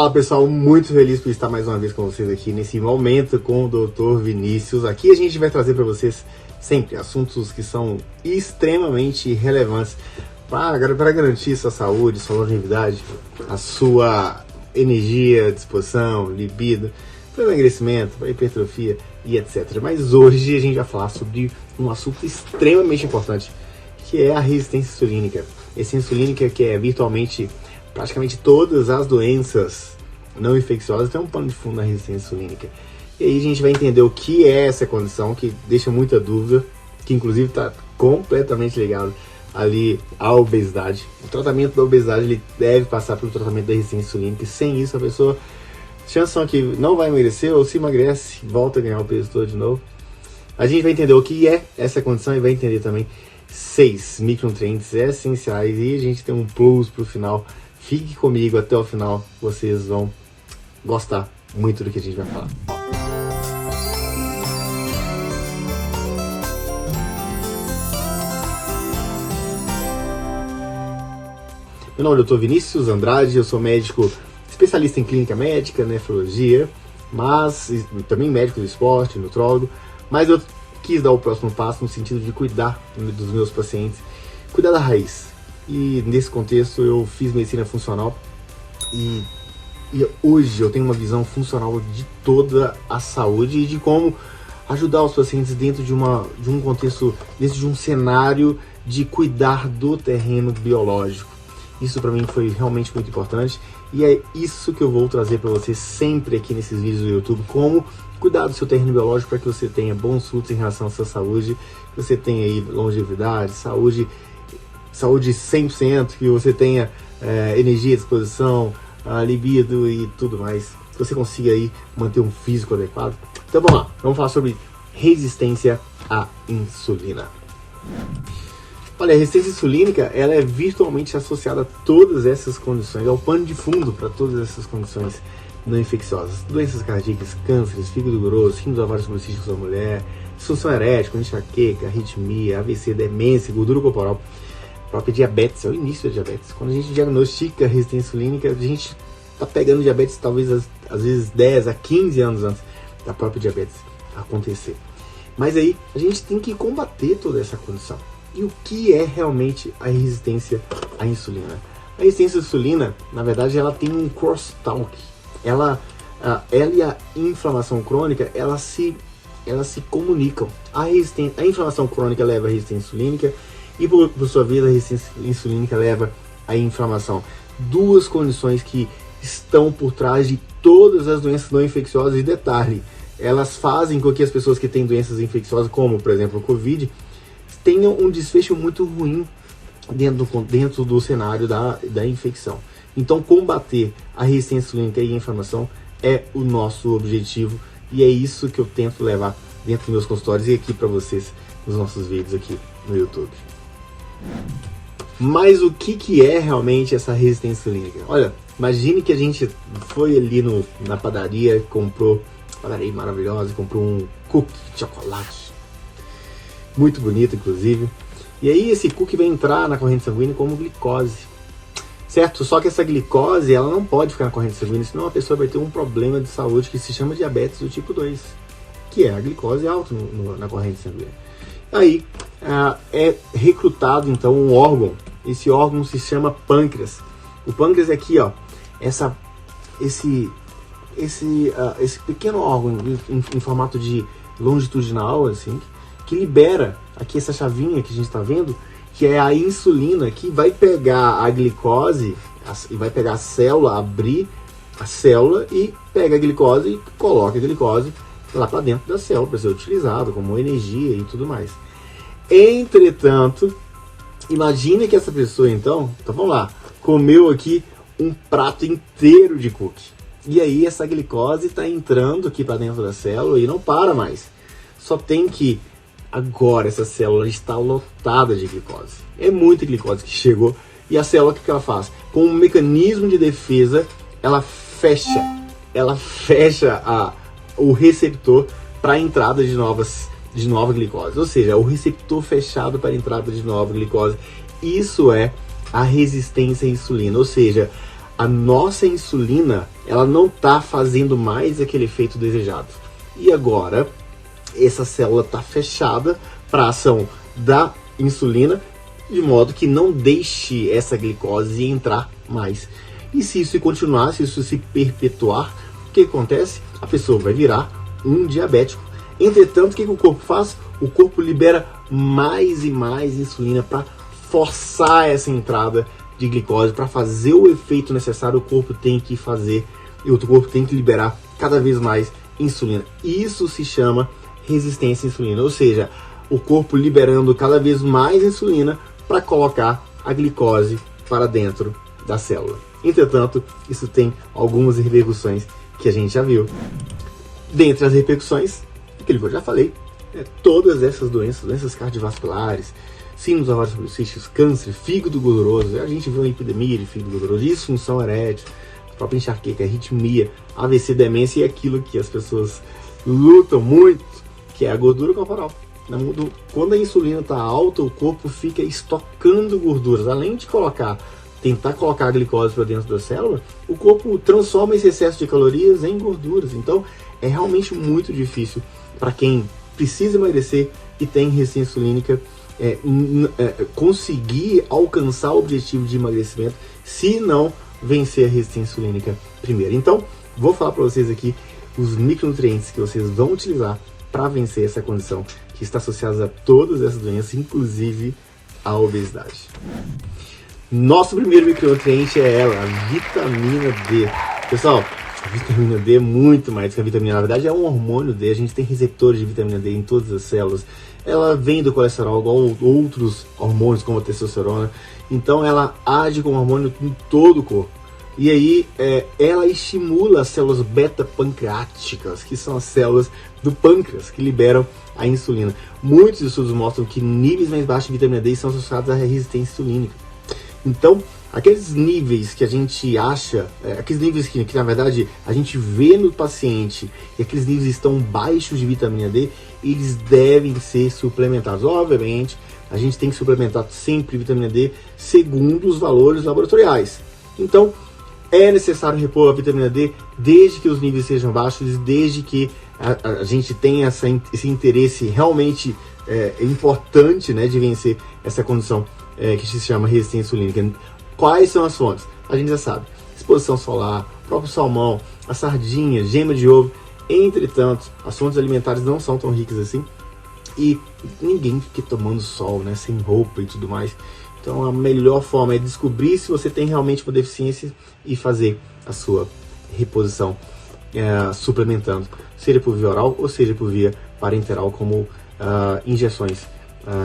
Fala pessoal, muito feliz por estar mais uma vez com vocês aqui nesse momento com o Dr. Vinícius. Aqui a gente vai trazer para vocês sempre assuntos que são extremamente relevantes para garantir sua saúde, sua longevidade, a sua energia, disposição, libido, para emagrecimento, para hipertrofia e etc. Mas hoje a gente vai falar sobre um assunto extremamente importante, que é a resistência insulínica. Essa insulínica que é virtualmente praticamente todas as doenças não infecciosas têm um pano de fundo na resistência insulínica. E aí a gente vai entender o que é essa condição, que deixa muita dúvida, que inclusive está completamente ligado ali à obesidade. O tratamento da obesidade ele deve passar pelo tratamento da resistência insulínica, e sem isso a pessoa, chances são que não vai emagrecer, ou se emagrece, volta a ganhar o peso todo de novo. A gente vai entender o que é essa condição e vai entender também 6 micronutrientes essenciais, e a gente tem um plus pro final. Fique comigo até o final, vocês vão gostar muito do que a gente vai falar. Meu nome é Dr. Vinícius Andrade, eu sou médico especialista em clínica médica, nefrologia, mas também médico do esporte, nutrólogo, mas eu quis dar o próximo passo no sentido de cuidar dos meus pacientes, cuidar da raiz. E nesse contexto eu fiz medicina funcional e hoje eu tenho uma visão funcional de toda a saúde e de como ajudar os pacientes dentro de um contexto, dentro de um cenário de cuidar do terreno biológico. Isso para mim foi realmente muito importante e é isso que eu vou trazer para você sempre aqui nesses vídeos do YouTube, como cuidar do seu terreno biológico para que você tenha bons frutos em relação à sua saúde, que você tenha aí longevidade, saúde 100%, que você tenha energia, disposição, libido e tudo mais, que você consiga aí manter um físico adequado. Então vamos lá, vamos falar sobre resistência à insulina. Olha, a resistência insulínica ela é virtualmente associada a todas essas condições, é o pano de fundo para todas essas condições não infecciosas, doenças cardíacas, cânceres, fígado grosso, rim dos ovários policísticos da mulher, disfunção erétil, enxaqueca, arritmia, AVC, demência, gordura corporal, própria diabetes, é o início da diabetes. Quando a gente diagnostica a resistência insulínica, a gente está pegando diabetes talvez às vezes 10 a 15 anos antes da própria diabetes acontecer. Mas aí a gente tem que combater toda essa condição. E o que é realmente a resistência à insulina? A resistência à insulina, na verdade, ela tem um crosstalk. Ela e a inflamação crônica, elas se comunicam. A inflamação crônica leva à resistência insulínica, e por sua vez a resistência insulínica leva à inflamação. Duas condições que estão por trás de todas as doenças não infecciosas, e detalhe, elas fazem com que as pessoas que têm doenças infecciosas, como por exemplo o Covid, tenham um desfecho muito ruim dentro do cenário da infecção. Então combater a resistência insulínica e a inflamação é o nosso objetivo, e é isso que eu tento levar dentro dos meus consultórios e aqui para vocês nos nossos vídeos aqui no YouTube. Mas o que é realmente essa resistência insulínica? Olha, imagine que a gente foi ali na padaria, comprou, padaria maravilhosa, comprou um cookie de chocolate, muito bonito inclusive, e aí esse cookie vai entrar na corrente sanguínea como glicose, certo? Só que essa glicose, ela não pode ficar na corrente sanguínea, senão a pessoa vai ter um problema de saúde que se chama diabetes do tipo 2, que é a glicose alta na corrente sanguínea. Aí é recrutado então um órgão, esse órgão se chama pâncreas. O pâncreas é aqui, ó, esse pequeno órgão em formato de longitudinal, assim, que libera aqui essa chavinha que a gente está vendo, que é a insulina, que vai pegar a glicose e vai pegar a célula, abrir a célula e pega a glicose e coloca a glicose lá para dentro da célula para ser utilizado como energia e tudo mais. Entretanto, imagine que essa pessoa então vamos lá, comeu aqui um prato inteiro de cookie. E aí essa glicose está entrando aqui para dentro da célula e não para mais. Só tem que agora essa célula está lotada de glicose. É muita glicose que chegou e a célula o que ela faz? Com um mecanismo de defesa, ela fecha o receptor para a entrada de nova glicose, ou seja, o receptor fechado para a entrada de nova glicose. Isso é a resistência à insulina, ou seja, a nossa insulina, ela não está fazendo mais aquele efeito desejado. E agora, essa célula está fechada para a ação da insulina, de modo que não deixe essa glicose entrar mais. E se isso continuar, se isso se perpetuar, o que acontece? A pessoa vai virar um diabético. Entretanto, o que o corpo faz? O corpo libera mais e mais insulina para forçar essa entrada de glicose, para fazer o efeito necessário. O corpo tem que fazer, e o corpo tem que liberar cada vez mais insulina. Isso se chama resistência à insulina, ou seja, o corpo liberando cada vez mais insulina para colocar a glicose para dentro da célula. Entretanto, isso tem algumas repercussões que a gente já viu. Dentre as repercussões, aquilo que eu já falei, todas essas doenças cardiovasculares, síndrome dos ovários policísticos, câncer, fígado gorduroso, a gente vê uma epidemia de fígado gorduroso, disfunção erétil, a própria enxaqueca, arritmia, AVC, demência e aquilo que as pessoas lutam muito, que é a gordura corporal. Quando a insulina está alta, o corpo fica estocando gorduras. Além de tentar colocar a glicose para dentro da célula, o corpo transforma esse excesso de calorias em gorduras. Então, é realmente muito difícil para quem precisa emagrecer e tem resistência insulínica conseguir alcançar o objetivo de emagrecimento se não vencer a resistência insulínica primeiro. Então, vou falar para vocês aqui os micronutrientes que vocês vão utilizar para vencer essa condição que está associada a todas essas doenças, inclusive a obesidade. Nosso primeiro micronutriente é ela, a vitamina D. Pessoal, a vitamina D é muito mais que a vitamina. Na verdade, é um hormônio D. A gente tem receptores de vitamina D em todas as células. Ela vem do colesterol, igual outros hormônios, como a testosterona. Então, ela age como hormônio em todo o corpo. E aí, ela estimula as células beta-pancreáticas, que são as células do pâncreas, que liberam a insulina. Muitos estudos mostram que níveis mais baixos de vitamina D são associados à resistência insulínica. Então, aqueles níveis que a gente acha, aqueles níveis que na verdade a gente vê no paciente, e aqueles níveis estão baixos de vitamina D, eles devem ser suplementados. Obviamente, a gente tem que suplementar sempre vitamina D segundo os valores laboratoriais. Então, é necessário repor a vitamina D desde que os níveis sejam baixos e desde que a gente tenha esse interesse realmente importante, né, de vencer essa condição que se chama resistência insulínica. Quais são as fontes? A gente já sabe. Exposição solar, próprio salmão, a sardinha, gema de ovo. Entretanto, as fontes alimentares não são tão ricas assim. E ninguém fica tomando sol, né, sem roupa e tudo mais. Então a melhor forma é descobrir se você tem realmente uma deficiência e fazer a sua reposição suplementando, seja por via oral ou seja por via parenteral, como injeções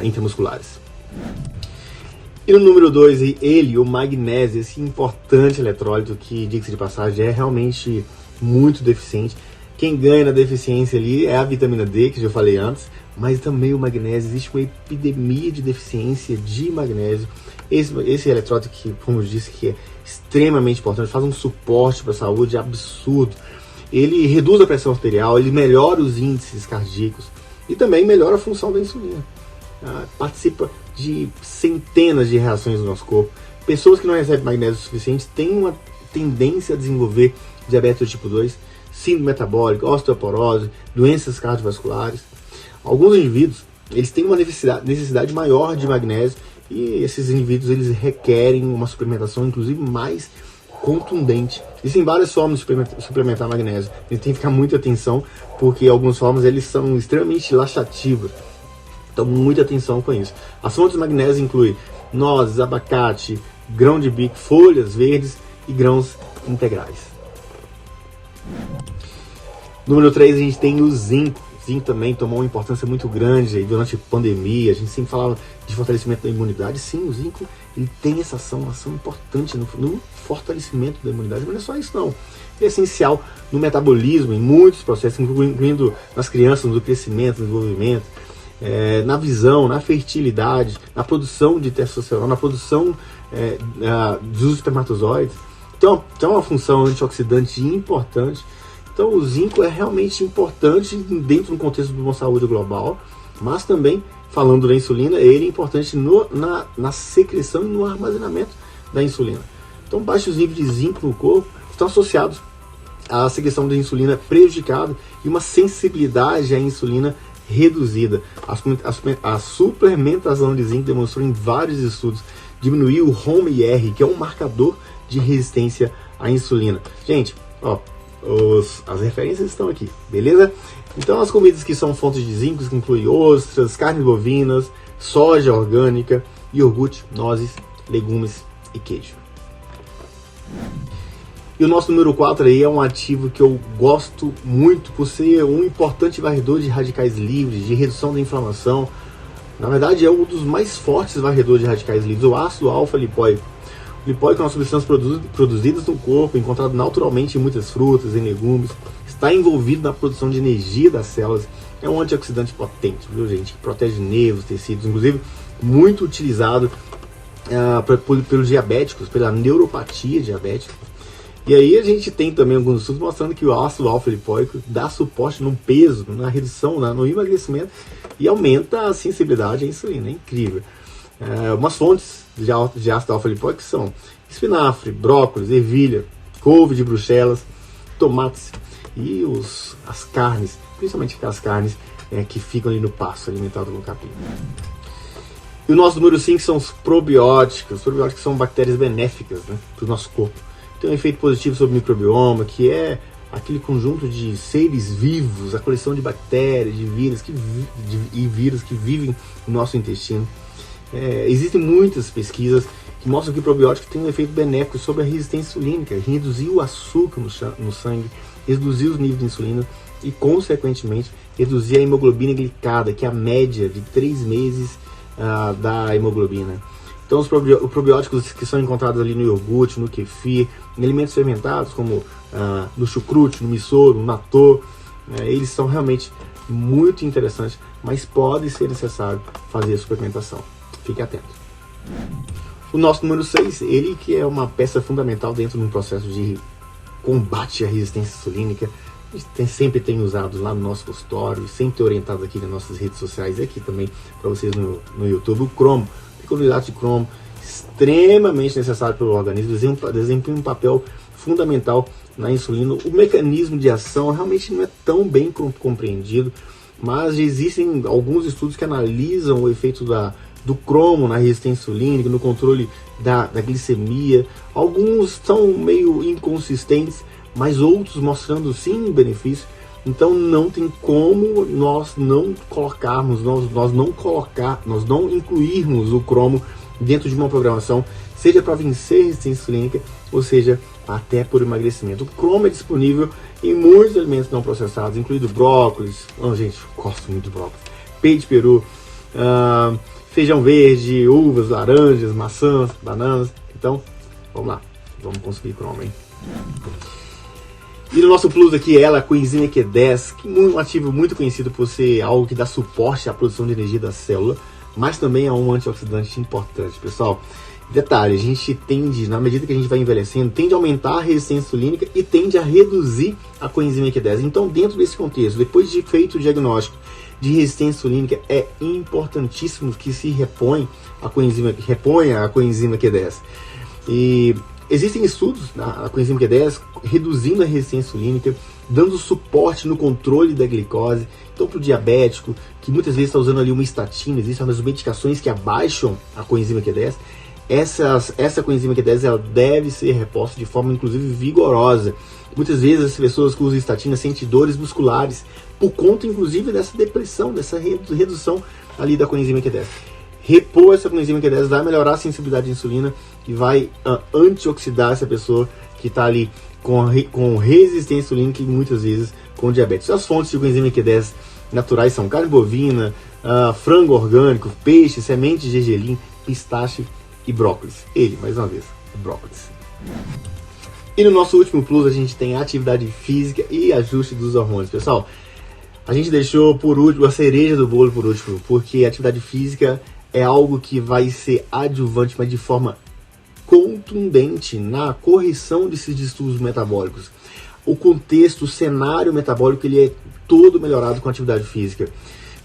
intramusculares. E no número 2, o magnésio, esse importante eletrólito que, diga-se de passagem, é realmente muito deficiente. Quem ganha na deficiência ali é a vitamina D, que já falei antes, mas também o magnésio. Existe uma epidemia de deficiência de magnésio. Esse eletrólito que, como eu disse, que é extremamente importante, faz um suporte para a saúde absurdo. Ele reduz a pressão arterial, ele melhora os índices cardíacos e também melhora a função da insulina. Participa de centenas de reações no nosso corpo. Pessoas que não recebem magnésio suficiente têm uma tendência a desenvolver diabetes tipo 2, síndrome metabólica, osteoporose, doenças cardiovasculares. Alguns indivíduos eles têm uma necessidade maior de magnésio e esses indivíduos eles requerem uma suplementação, inclusive mais contundente. Existem várias formas de suplementar magnésio. A gente tem que ficar muita atenção porque algumas formas eles são extremamente laxativas. Então, muita atenção com isso. As fontes de magnésio incluem nozes, abacate, grão de bico, folhas verdes e grãos integrais. Número 3, a gente tem o zinco. O zinco também tomou uma importância muito grande aí durante a pandemia. A gente sempre falava de fortalecimento da imunidade. Sim, o zinco ele tem essa ação importante no fortalecimento da imunidade, mas não é só isso não. Ele é essencial no metabolismo, em muitos processos, incluindo nas crianças, no crescimento, no desenvolvimento. Na visão, na fertilidade, na produção de testosterona, na produção dos espermatozoides. Então, é uma função antioxidante importante. Então, o zinco é realmente importante dentro do contexto de uma saúde global, mas também, falando da insulina, ele é importante na secreção e no armazenamento da insulina. Então, baixos níveis de zinco no corpo estão associados à secreção de insulina prejudicada e uma sensibilidade à insulina reduzida. A suplementação de zinco demonstrou em vários estudos diminuir o HOMA-IR, que é um marcador de resistência à insulina. Gente, ó, as referências estão aqui, beleza? Então, as comidas que são fontes de zinco incluem ostras, carnes bovinas, soja orgânica, iogurte, nozes, legumes e queijo. E o nosso número 4 aí é um ativo que eu gosto muito por ser um importante varredor de radicais livres, de redução da inflamação. Na verdade, é um dos mais fortes varredores de radicais livres, o ácido alfa-lipóico. O lipóico é uma substância produzida no corpo, encontrado naturalmente em muitas frutas, em legumes, está envolvido na produção de energia das células, é um antioxidante potente, viu, gente? Que protege nervos, tecidos, inclusive muito utilizado pelos diabéticos, pela neuropatia diabética. E aí a gente tem também alguns estudos mostrando que o ácido alfa-lipóico dá suporte no peso, na redução, no emagrecimento e aumenta a sensibilidade à insulina. É incrível. Umas fontes de ácido alfa-lipóico são espinafre, brócolis, ervilha, couve de Bruxelas, tomates e as carnes, principalmente aquelas carnes que ficam ali no pasto, alimentado no capim. E o nosso número 5 são os probióticos. Os probióticos são bactérias benéficas, né, para o nosso corpo. Tem um efeito positivo sobre o microbioma, que é aquele conjunto de seres vivos, a coleção de bactérias, de vírus que vivem no nosso intestino. Existem muitas pesquisas que mostram que o probiótico tem um efeito benéfico sobre a resistência insulínica, reduzir o açúcar no sangue, reduzir os níveis de insulina e, consequentemente, reduzir a hemoglobina glicada, que é a média de 3 meses da hemoglobina. Então, os probióticos que são encontrados ali no iogurte, no kefir, em alimentos fermentados, como no chucrute, no miso, no natô, eles são realmente muito interessantes, mas pode ser necessário fazer a suplementação. Fique atento. O nosso número 6, ele que é uma peça fundamental dentro de um processo de combate à resistência insulínica. A gente sempre tem usado lá no nosso consultório, sempre orientado aqui nas nossas redes sociais e aqui também para vocês no YouTube, o cromo. Picolilato de cromo, extremamente necessário pelo organismo, desempenha um papel fundamental na insulina. O mecanismo de ação realmente não é tão bem compreendido, mas existem alguns estudos que analisam o efeito do cromo na resistência insulínica, no controle da glicemia. Alguns são meio inconsistentes, mas outros mostrando sim benefício. Então não tem como nós não colocarmos, nós não incluirmos o cromo dentro de uma programação, seja para vencer a resistência insulínica, ou seja, até por emagrecimento. O cromo é disponível em muitos alimentos não processados, incluindo brócolis, gente, gosto muito de brócolis, peito de peru, feijão verde, uvas, laranjas, maçãs, bananas. Então, vamos lá, vamos conseguir cromo, hein? E no nosso plus aqui, a coenzima Q10, que é um ativo muito conhecido por ser algo que dá suporte à produção de energia da célula, mas também é um antioxidante importante, pessoal. Detalhe, a gente tende, na medida que a gente vai envelhecendo, tende a aumentar a resistência insulínica e tende a reduzir a coenzima Q10. Então, dentro desse contexto, depois de feito o diagnóstico de resistência insulínica, é importantíssimo que se reponha a coenzima Q10. E existem estudos na coenzima Q10 reduzindo a resistência insulínica, dando suporte no controle da glicose. Então, para o diabético, que muitas vezes está usando ali uma estatina, existem algumas medicações que abaixam a coenzima Q10, essa coenzima Q10 ela deve ser reposta de forma, inclusive, vigorosa. Muitas vezes as pessoas que usam estatina sentem dores musculares, por conta, inclusive, dessa depressão, dessa redução ali da coenzima Q10. Repor essa coenzima Q10 vai melhorar a sensibilidade à insulina e vai antioxidar essa pessoa que está ali com resistência insulínica e muitas vezes com diabetes. As fontes de coenzima Q10 naturais são carne bovina, frango orgânico, peixe, semente de gergelim, pistache e brócolis. Ele, mais uma vez, brócolis. E no nosso último plus a gente tem atividade física e ajuste dos hormônios. Pessoal, a gente deixou por último a cereja do bolo por último, porque a atividade física é algo que vai ser adjuvante, mas de forma contundente na correção desses distúrbios metabólicos. O contexto, o cenário metabólico, ele é todo melhorado com a atividade física.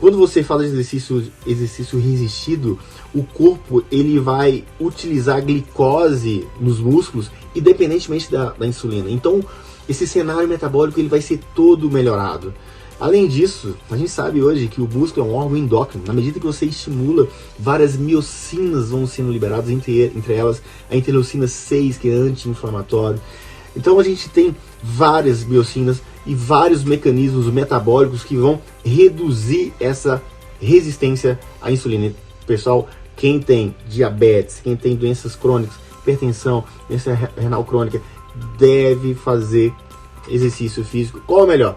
Quando você fala de exercício resistido, o corpo ele vai utilizar a glicose nos músculos, independentemente da insulina. Então, esse cenário metabólico ele vai ser todo melhorado. Além disso, a gente sabe hoje que o músculo é um órgão endócrino. Na medida que você estimula, várias miocinas vão sendo liberadas, entre elas a interleucina 6, que é anti-inflamatório. Então a gente tem várias miocinas e vários mecanismos metabólicos que vão reduzir essa resistência à insulina. Pessoal, quem tem diabetes, quem tem doenças crônicas, hipertensão, doença renal crônica, deve fazer exercício físico. Qual é o melhor?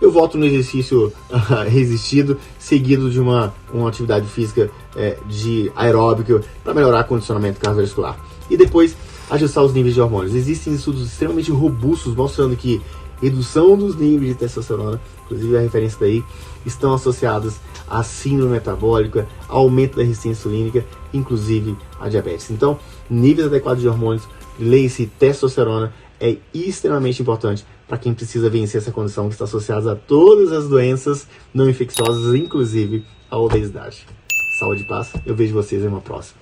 Eu volto no exercício resistido, seguido de uma atividade física de aeróbica para melhorar o condicionamento cardiovascular. E depois ajustar os níveis de hormônios. Existem estudos extremamente robustos mostrando que redução dos níveis de testosterona, inclusive a referência daí, estão associadas a síndrome metabólica, aumento da resistência insulínica, inclusive a diabetes. Então, níveis adequados de hormônios, leia-se testosterona, é extremamente importante para quem precisa vencer essa condição que está associada a todas as doenças não infecciosas, inclusive a obesidade. Saúde e paz, eu vejo vocês em uma próxima.